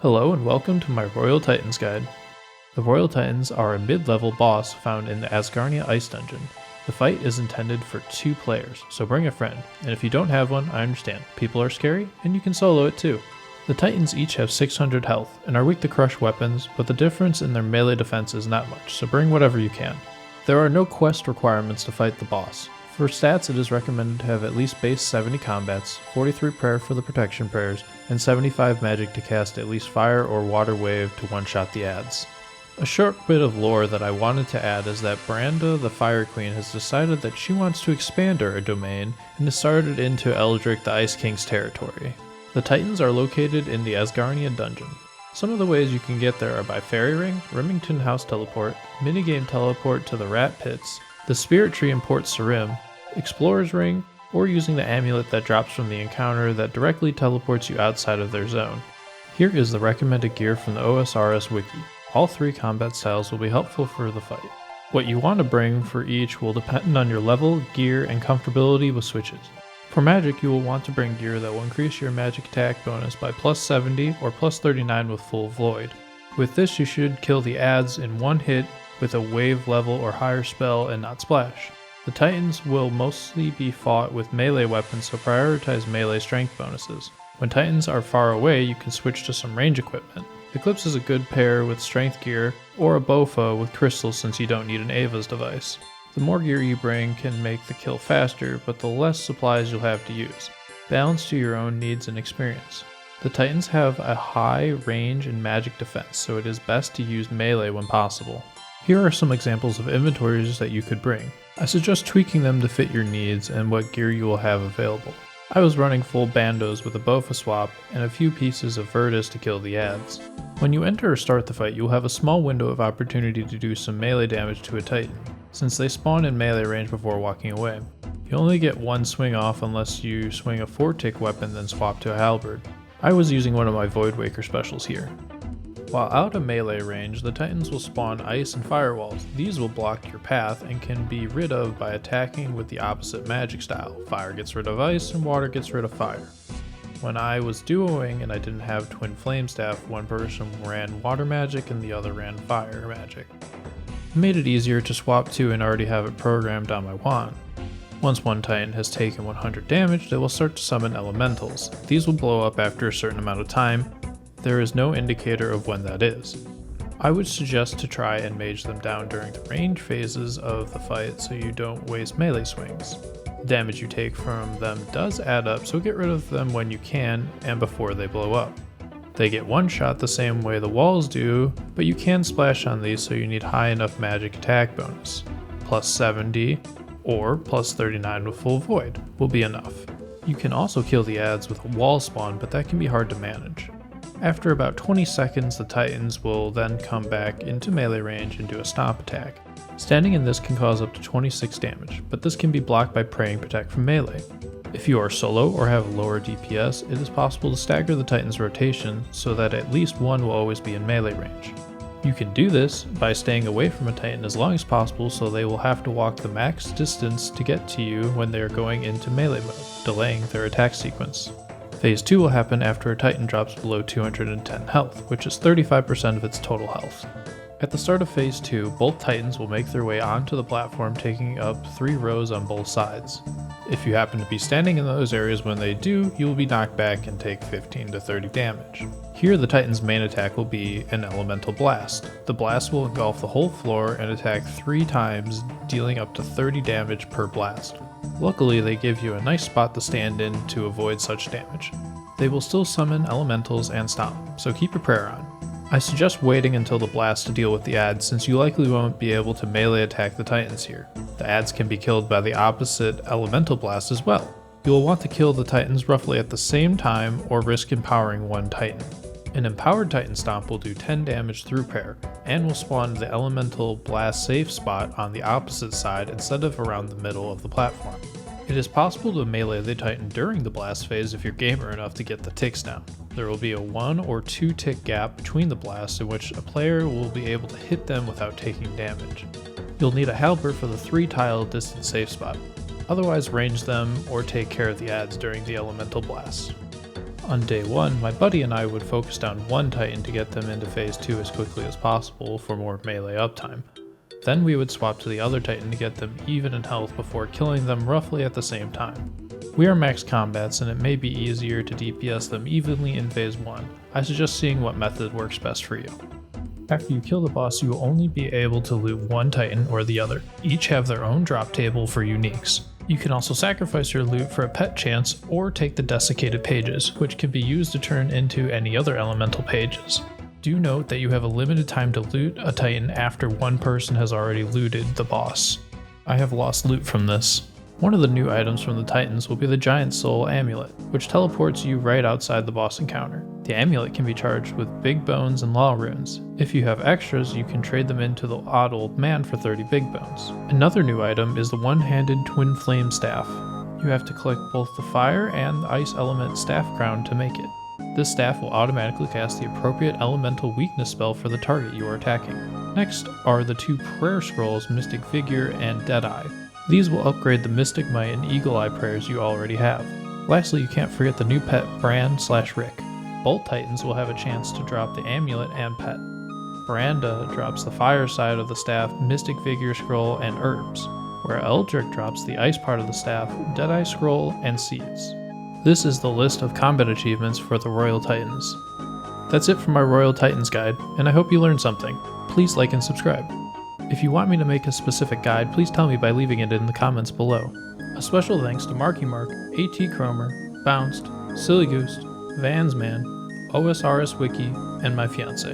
Hello and welcome to my Royal Titans guide. The Royal Titans are a mid-level boss found in the Asgarnia Ice Dungeon. The fight is intended for 2 players, so bring a friend, and if you don't have one, I understand. People are scary, and you can solo it too. The Titans each have 600 health, and are weak to crush weapons, but the difference in their melee defense is not much, so bring whatever you can. There are no quest requirements to fight the boss. For stats, it is recommended to have at least base 70 combats, 43 prayer for the protection prayers, and 75 magic to cast at least fire or water wave to one-shot the adds. A short bit of lore that I wanted to add is that Branda the Fire Queen has decided that she wants to expand her domain and has started into Eldrick the Ice King's territory. The Titans are located in the Asgarnia dungeon. Some of the ways you can get there are by Fairy Ring, Remington House teleport, minigame teleport to the Rat Pits, the Spirit Tree in Port Sarim, Explorer's Ring, or using the amulet that drops from the encounter that directly teleports you outside of their zone. Here is the recommended gear from the OSRS wiki. All 3 combat styles will be helpful for the fight. What you want to bring for each will depend on your level, gear, and comfortability with switches. For magic, you will want to bring gear that will increase your magic attack bonus by plus 70 or plus 39 with full void. With this, you should kill the adds in one hit with a wave level or higher spell and not splash. The Titans will mostly be fought with melee weapons, so prioritize melee strength bonuses. When Titans are far away, you can switch to some range equipment. Eclipse is a good pair with strength gear, or a Bofo with crystals since you don't need an Ava's device. The more gear you bring can make the kill faster, but the less supplies you'll have to use. Balance to your own needs and experience. The Titans have a high range and magic defense, so it is best to use melee when possible. Here are some examples of inventories that you could bring. I suggest tweaking them to fit your needs and what gear you will have available. I was running full bandos with a Bofa swap and a few pieces of Virtus to kill the adds. When you enter or start the fight, you will have a small window of opportunity to do some melee damage to a Titan, since they spawn in melee range before walking away. You only get one swing off unless you swing a 4-tick weapon then swap to a halberd. I was using one of my Voidwaker specials here. While out of melee range, the Titans will spawn ice and firewalls. These will block your path and can be rid of by attacking with the opposite magic style. Fire gets rid of ice and water gets rid of fire. When I was duoing and I didn't have Twin Flame Staff, one person ran water magic and the other ran fire magic. It made it easier to swap to and already have it programmed on my wand. Once one Titan has taken 100 damage, they will start to summon elementals. These will blow up after a certain amount of time. There is no indicator of when that is. I would suggest to try and mage them down during the range phases of the fight so you don't waste melee swings. The damage you take from them does add up, so get rid of them when you can and before they blow up. They get one shot the same way the walls do, but you can splash on these, so you need high enough magic attack bonus. Plus 70 or plus 39 with full void will be enough. You can also kill the adds with a wall spawn, but that can be hard to manage. After about 20 seconds, the Titans will then come back into melee range and do a stomp attack. Standing in this can cause up to 26 damage, but this can be blocked by Praying Protect from melee. If you are solo or have lower DPS, it is possible to stagger the Titan's rotation so that at least one will always be in melee range. You can do this by staying away from a Titan as long as possible, so they will have to walk the max distance to get to you when they are going into melee mode, delaying their attack sequence. Phase 2 will happen after a Titan drops below 210 health, which is 35% of its total health. At the start of Phase 2, both Titans will make their way onto the platform, taking up 3 rows on both sides. If you happen to be standing in those areas when they do, you will be knocked back and take 15 to 30 damage. Here, the Titan's main attack will be an Elemental Blast. The blast will engulf the whole floor and attack 3 times, dealing up to 30 damage per blast. Luckily, they give you a nice spot to stand in to avoid such damage. They will still summon elementals and stomp, so keep your prayer on. I suggest waiting until the blast to deal with the adds, since you likely won't be able to melee attack the Titans here. The adds can be killed by the opposite elemental blast as well. You will want to kill the Titans roughly at the same time or risk empowering one Titan. An empowered Titan Stomp will do 10 damage through prayer, and will spawn the elemental blast safe spot on the opposite side instead of around the middle of the platform. It is possible to melee the Titan during the blast phase if you're gamer enough to get the ticks down. There will be a 1 or 2 tick gap between the blasts in which a player will be able to hit them without taking damage. You'll need a halberd for the 3-tile distance safe spot. Otherwise range them or take care of the adds during the elemental blast. On day 1, my buddy and I would focus down one Titan to get them into phase 2 as quickly as possible for more melee uptime. Then we would swap to the other Titan to get them even in health before killing them roughly at the same time. We are max combats and it may be easier to DPS them evenly in phase 1. I suggest seeing what method works best for you. After you kill the boss, you will only be able to loot one Titan or the other. Each have their own drop table for uniques. You can also sacrifice your loot for a pet chance or take the desiccated pages, which can be used to turn into any other elemental pages. Do note that you have a limited time to loot a Titan after one person has already looted the boss. I have lost loot from this. One of the new items from the Titans will be the Giant Soul Amulet, which teleports you right outside the boss encounter. The amulet can be charged with big bones and law runes. If you have extras, you can trade them into the Odd Old Man for 30 big bones. Another new item is the one-handed Twin Flame Staff. You have to collect both the fire and the ice element staff crown to make it. This staff will automatically cast the appropriate elemental weakness spell for the target you are attacking. Next are the 2 prayer scrolls, Mystic Figure and Deadeye. These will upgrade the Mystic Might and Eagle Eye prayers you already have. Lastly, you can't forget the new pet Bran/Rick. Both Titans will have a chance to drop the amulet and pet. Veranda drops the fire side of the staff, Mystic Figure scroll, and herbs, where Eldrick drops the ice part of the staff, Deadeye scroll, and seeds. This is the list of combat achievements for the Royal Titans. That's it for my Royal Titans guide, and I hope you learned something. Please like and subscribe. If you want me to make a specific guide, please tell me by leaving it in the comments below. A special thanks to Marky Mark, AT Cromer, Bounced, Silly Goose, Vansman, OSRS Wiki, and my fiance.